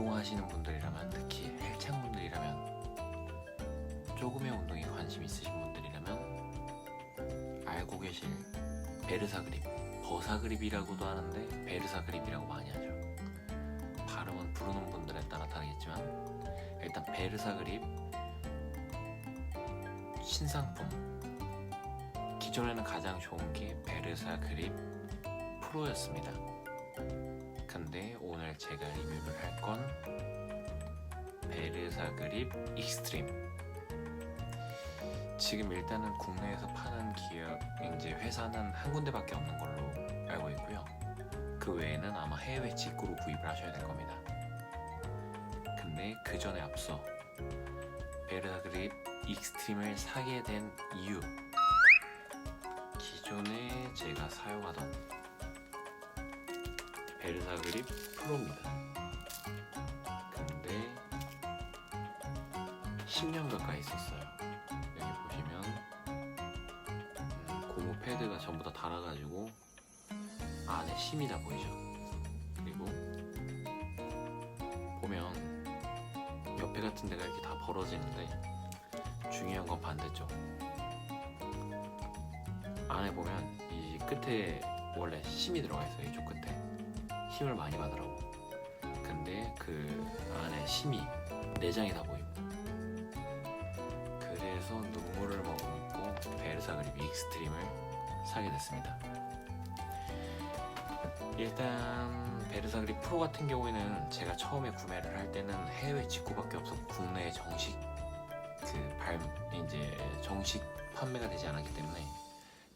운동하시는 분들이라면, 특히 헬창 분들이라면, 조금의 운동에 관심 있으신 분들이라면 알고 계실 베르사 그립, 버사 그립이라고도 하는데 베르사 그립이라고 많이 하죠. 발음은 부르는 분들에 따라 다르겠지만 일단 베르사 그립 신상품, 기존에는 가장 좋은 게 베르사 그립 프로였습니다. 근데 오늘 제가 리뷰를 할 건 베르사 그립 익스트림. 지금 일단은 국내에서 파는 기업, 이제 회사는 한 군데밖에 없는 걸로 알고 있고요. 그 외에는 아마 해외 직구로 구입을 하셔야 될 겁니다. 근데 그 전에 앞서 베르사 그립 익스트림을 사게 된 이유, 기존에 제가 사용하던 베르사 그립 프로입니다. 근데 10년 가까이 썼어요. 여기 보시면 고무 패드가 전부 다 달아가지고 안에 심이 다 보이죠. 그리고 보면 옆에 같은 데가 이렇게 다 벌어지는데 중요한 건 반대쪽. 안에 보면 이 끝에 원래 심이 들어가 있어요. 이쪽 끝에 힘을 많이 받으라고. 근데 그 안에 심이, 내장이 다 보입니다. 그래서 눈물을 머금고 베르사 그립 익스트림을 사게 됐습니다. 일단 베르사 그립 프로 같은 경우에는 제가 처음에 구매를 할 때는 해외 직구밖에 없었고 국내에 정식 이제 정식 판매가 되지 않았기 때문에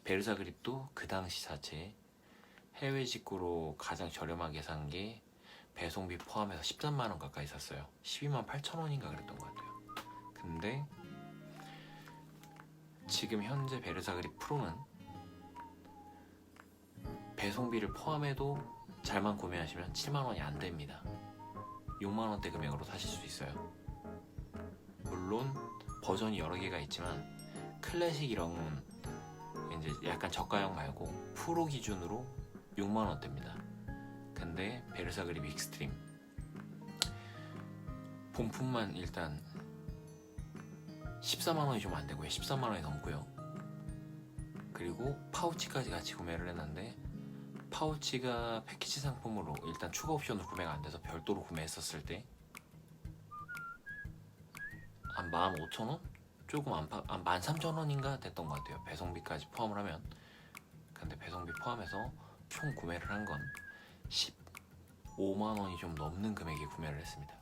베르사 그립도 그 당시 자체에 해외 직구로 가장 저렴하게 산 게 배송비 포함해서 13만 원 가까이 샀어요. 12만 8천 원인가 그랬던 것 같아요. 근데 지금 현재 베르사 그립 프로는 배송비를 포함해도 잘만 구매하시면 7만 원이 안 됩니다. 6만 원대 금액으로 사실 수 있어요. 물론 버전이 여러 개가 있지만 클래식 이런 이제 약간 저가형 말고 프로 기준으로 6만 원대입니다. 근데 베르사 그립 익스트림 본품만 일단 14만 원이 좀 안 되고요. 13만 원이 넘고요. 그리고 파우치까지 같이 구매를 했는데 파우치가 패키지 상품으로 일단 추가 옵션으로 구매가 안 돼서 별도로 구매했었을 때 한 15,000원? 조금 한 13,000원인가 됐던 것 같아요. 배송비까지 포함을 하면. 근데 배송비 포함해서 총 구매를 한 건 15만 원이 좀 넘는 금액에 구매를 했습니다.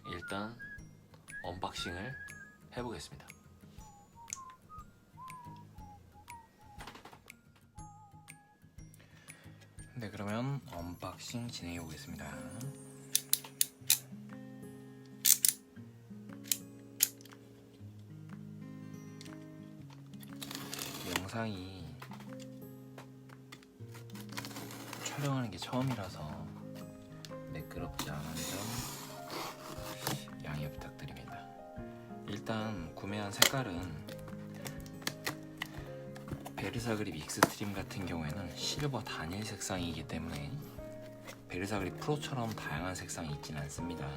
일단 언박싱을 해보겠습니다. 네, 그러면 언박싱 진행해 보겠습니다. 영상이 촬영하는 게 처음이라서 매끄럽지 않은 점 양해 부탁드립니다. 일단 구매한 색깔은 베르사 그립 익스트림 같은 경우에는 실버 단일 색상이기 때문에 베르사 그립 프로처럼 다양한 색상이 있진 않습니다.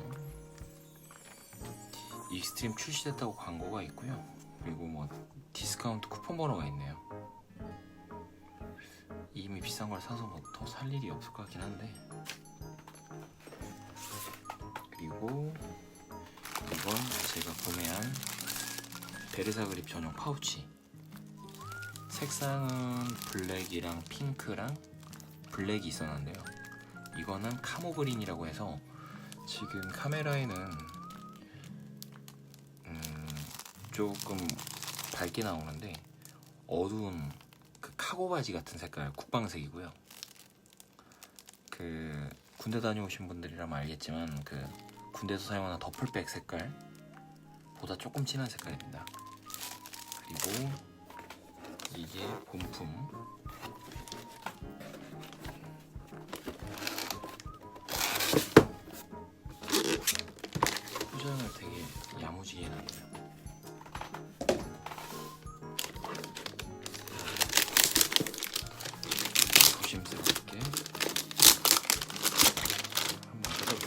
익스트림 출시됐다고 광고가 있고요. 그리고 뭐 디스카운트 쿠폰 번호가 있네요. 이미 비싼 걸 사서 뭐 더 살 일이 없을 것 같긴 한데. 그리고 이건 제가 구매한 베르사 그립 전용 파우치. 색상은 블랙이랑 핑크랑 블랙이 있었는데요. 이거는 카모 그린이라고 해서 지금 카메라에는 조금 밝게 나오는데 어두운 그 카고 바지 같은 색깔, 국방색이고요. 그 군대 다녀오신 분들이라면 알겠지만 그 군대에서 사용하는 더플백 색깔보다 조금 진한 색깔입니다. 그리고 이게 본품. 포장을 되게 야무지게 해놨네요. 조심스럽게 한번 뜯어볼게요.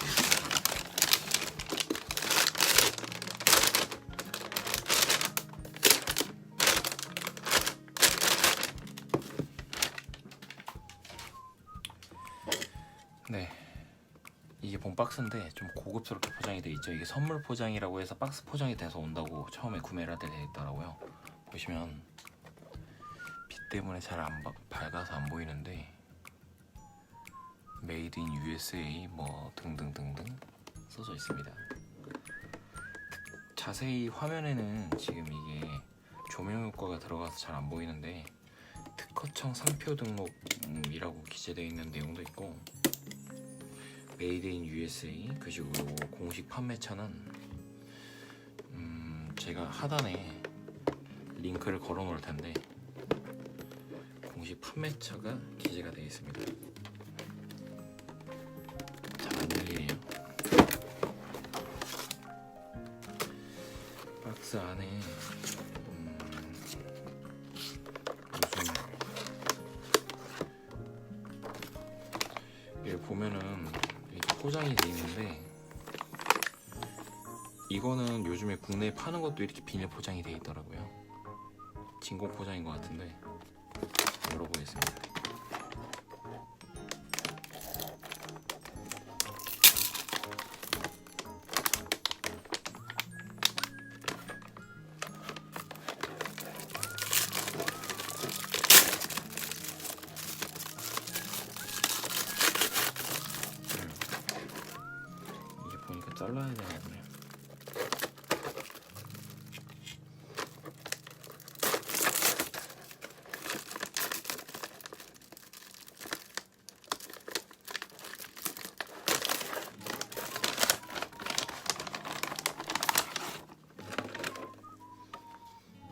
박스인데 좀 고급스럽게 포장이 되어 있죠. 이게 선물 포장이라고 해서 박스 포장이 돼서 온다고 처음에 구매를 하게 되어 있더라고요. 보시면 빛 때문에 잘 안 밝아서 안 보이는데 메이드 인 USA 뭐 등등등등 써져 있습니다. 자세히 화면에는 지금 이게 조명 효과가 들어가서 잘 안 보이는데 특허청 상표 등록이라고 기재되어 있는 내용도 있고 메이드 인 USA 그리고 공식 판매처는 제가 하단에 링크를 걸어 놓을 텐데 공식 판매처가 기재가 되어 있습니다. 잘 안 열리네요. 박스 안에 요즘 여기 보면은 이렇게 포장이 되어 있는데 이거는 요즘에 국내에 파는 것도 이렇게 비닐 포장이 되어 있더라고요. 진공 포장인 것 같은데 열어보겠습니다. 이게 보니까 잘라야 되나 보네.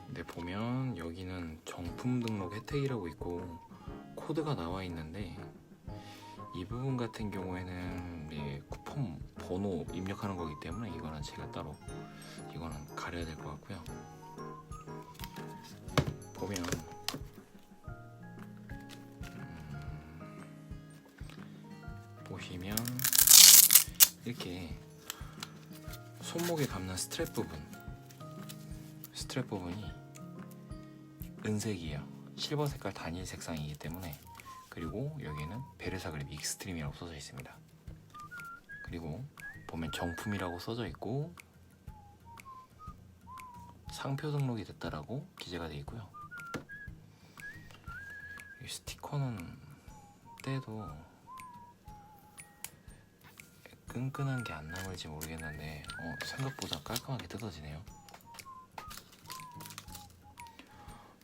네, 보면 여기는 정품 등록 혜택이라고 있고 코드가 나와 있는데 이 부분 같은 경우에는 쿠폰 번호 입력하는 거기 때문에 이거는 제가 따로 이거는 가려야 될 것 같고요. 보면 보시면 이렇게 손목에 감는 스트랩 부분이 은색이에요. 실버 색깔 단일 색상이기 때문에. 그리고 여기는 베르사 그립 익스트림이라고 써져 있습니다. 그리고 보면 정품이라고 써져 있고 상표 등록이 됐다라고 기재가 되어 있고요. 이 스티커는 떼도 끈끈한 게 안 남을지 모르겠는데 생각보다 깔끔하게 뜯어지네요.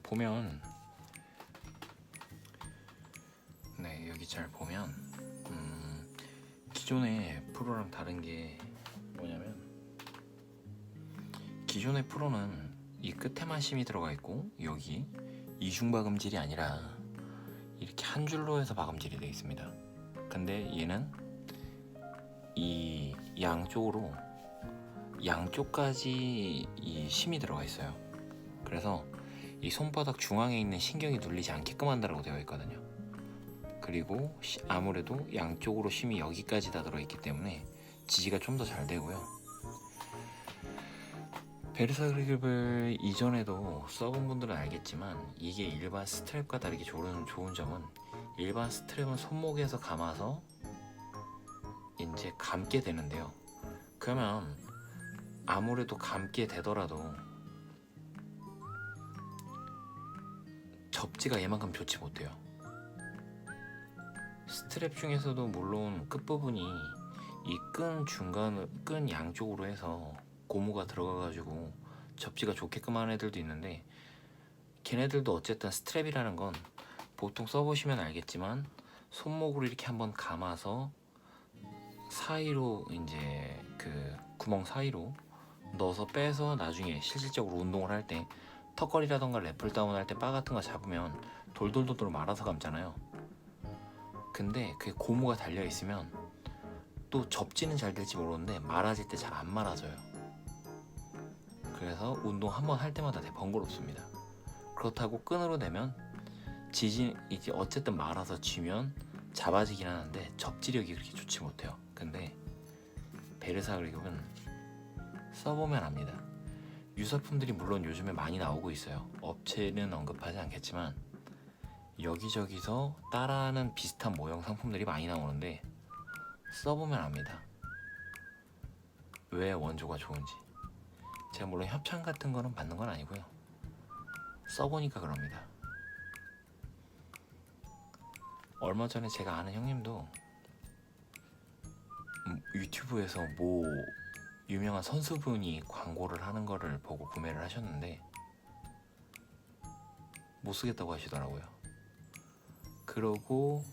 보면 여기 잘 보면 기존의 프로랑 다른 게 뭐냐면 기존의 프로는 이 끝에만 심이 들어가 있고 여기 이중 박음질이 아니라 이렇게 한 줄로 해서 박음질이 되어 있습니다. 근데 얘는 이 양쪽까지 이 심이 들어가 있어요. 그래서 이 손바닥 중앙에 있는 신경이 눌리지 않게끔 한다고 되어 있거든요. 그리고 아무래도 양쪽으로 심이 여기까지 다 들어있기 때문에 지지가 좀 더 잘 되고요. 베르사 그립을 이전에도 써본 분들은 알겠지만 이게 일반 스트랩과 다르게 좋은 점은 일반 스트랩은 손목에서 감아서 이제 감게 되는데요. 그러면 아무래도 감게 되더라도 접지가 얘만큼 좋지 못해요. 스트랩 중에서도 물론 끝부분이 이 끈 양쪽으로 해서 고무가 들어가가지고 접지가 좋게끔 하는 애들도 있는데 걔네들도 어쨌든 스트랩이라는 건 보통 써보시면 알겠지만 손목으로 이렇게 한번 감아서 사이로 이제 그 구멍 사이로 넣어서 빼서 나중에 실질적으로 운동을 할 때 턱걸이라던가 랩을 다운 할 때 바 같은 거 잡으면 돌돌돌돌 말아서 감잖아요. 근데 그게 고무가 달려 있으면 또 접지는 잘 될지 모르는데 말아질 때 잘 안 말아져요. 그래서 운동 한번 할 때마다 되게 번거롭습니다. 그렇다고 끈으로 내면 이제 어쨌든 말아서 쥐면 잡아지긴 하는데 접지력이 그렇게 좋지 못해요. 근데 베르사 그립은 써보면 압니다. 유사품들이 물론 요즘에 많이 나오고 있어요. 업체는 언급하지 않겠지만 여기저기서 따라하는 비슷한 모형 상품들이 많이 나오는데 써보면 압니다. 왜 원조가 좋은지. 제가 물론 협찬 같은 거는 받는 건 아니고요. 써보니까 그럽니다. 얼마 전에 제가 아는 형님도 유튜브에서 뭐 유명한 선수분이 광고를 하는 거를 보고 구매를 하셨는데 못 쓰겠다고 하시더라고요. 그러고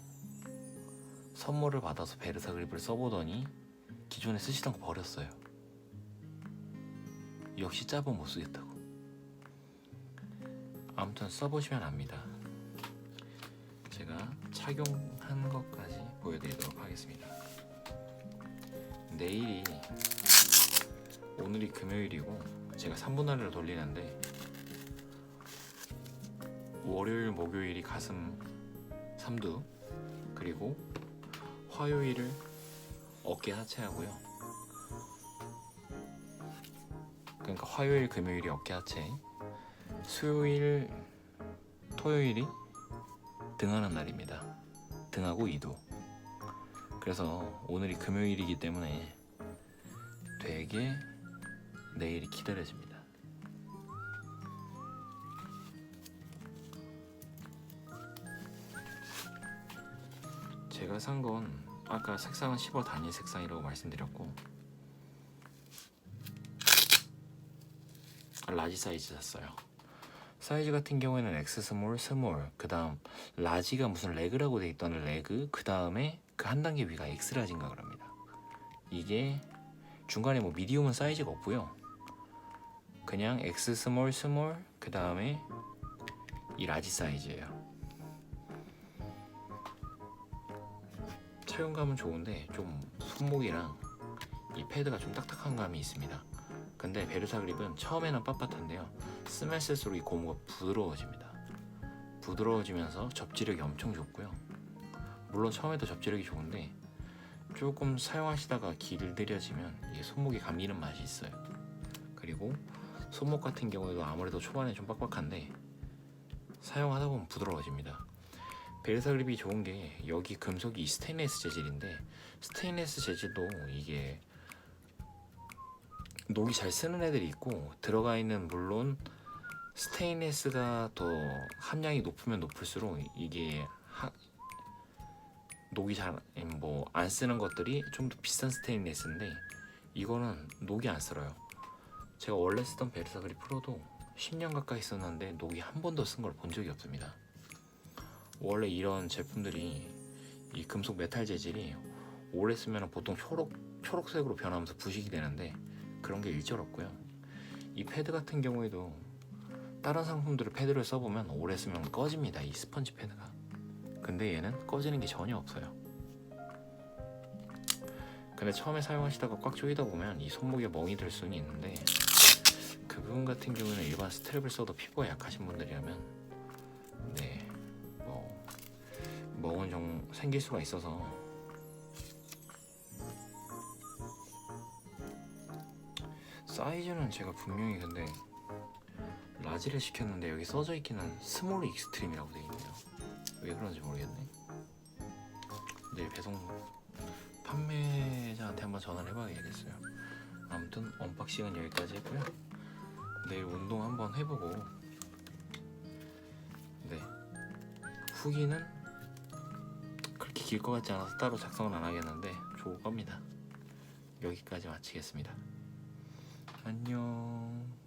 선물을 받아서 베르사 그립을 써보더니 기존에 쓰시던 거 버렸어요. 역시 짭은 못 쓰겠다고. 아무튼 써보시면 압니다. 제가 착용한 것까지 보여드리도록 하겠습니다. 내일이 오늘이 금요일이고 제가 3분할을 돌리는데 월요일 목요일이 가슴 삼두, 그리고 화요일을 어깨 하체하고요. 그러니까 화요일 금요일이 어깨 하체, 수요일 토요일이 등하는 날입니다. 등하고 이두. 그래서 오늘이 금요일이기 때문에 되게 내일이 기다려집니다. 제가 산 건 아까 색상은 10월 단일 색상이라고 말씀드렸고 라지 사이즈 샀어요. 사이즈 같은 경우에는 X 스몰, 스몰, 그 다음 라지가 무슨 레그라고 돼 있던 레그, 그 다음에 그 한 단계 위가 X라지인가 그럽니다. 이게 중간에 뭐 미디움은 사이즈가 없고요. 그냥 X 스몰, 스몰, 그 다음에 이 라지 사이즈예요. 착용감은 좋은데 좀 손목이랑 이 패드가 좀 딱딱한 감이 있습니다. 근데 베르사 그립은 처음에는 빳빳한데요, 쓰면 쓸수록 이 고무가 부드러워집니다. 부드러워지면서 접지력이 엄청 좋고요. 물론 처음에도 접지력이 좋은데 조금 사용하시다가 길들여지면 이게 손목이 감기는 맛이 있어요. 그리고 손목 같은 경우에도 아무래도 초반에 좀 빡빡한데 사용하다 보면 부드러워집니다. 베르사 그립이 좋은 게 여기 금속이 스테인레스 재질인데 스테인레스 재질도 이게 녹이 잘 쓰는 애들이 있고 들어가 있는, 물론 스테인레스가 더 함량이 높으면 높을수록 이게 녹이 잘 뭐 안 쓰는 것들이 좀 더 비싼 스테인레스인데 이거는 녹이 안 쓸어요. 제가 원래 쓰던 베르사 그립 프로도 10년 가까이 썼는데 녹이 한 번도 쓴 걸 본 적이 없습니다. 원래 이런 제품들이 이 금속 메탈 재질이 오래 쓰면 보통 초록색으로 변하면서 부식이 되는데 그런 게 일절 없고요. 이 패드 같은 경우에도 다른 상품들을 패드를 써보면 오래 쓰면 꺼집니다. 이 스펀지 패드가. 근데 얘는 꺼지는 게 전혀 없어요. 근데 처음에 사용하시다가 꽉 조이다 보면 이 손목에 멍이 들 수는 있는데 그 부분 같은 경우는 일반 스트랩을 써도 피부가 약하신 분들이라면 네, 멍은 좀 생길 수가 있어서 사이즈는 제가 분명히 근데 라지를 시켰는데 여기 써져 있기는 스몰 익스트림이라고 되어 있네요. 왜 그런지 모르겠네. 내일 배송 판매자한테 한번 전화를 해봐야겠어요. 아무튼 언박싱은 여기까지 했고요. 내일 운동 한번 해보고 네, 후기는 그렇게 길 것 같지 않아서 따로 작성은 안 하겠는데 좋을 겁니다. 여기까지 마치겠습니다. 안녕.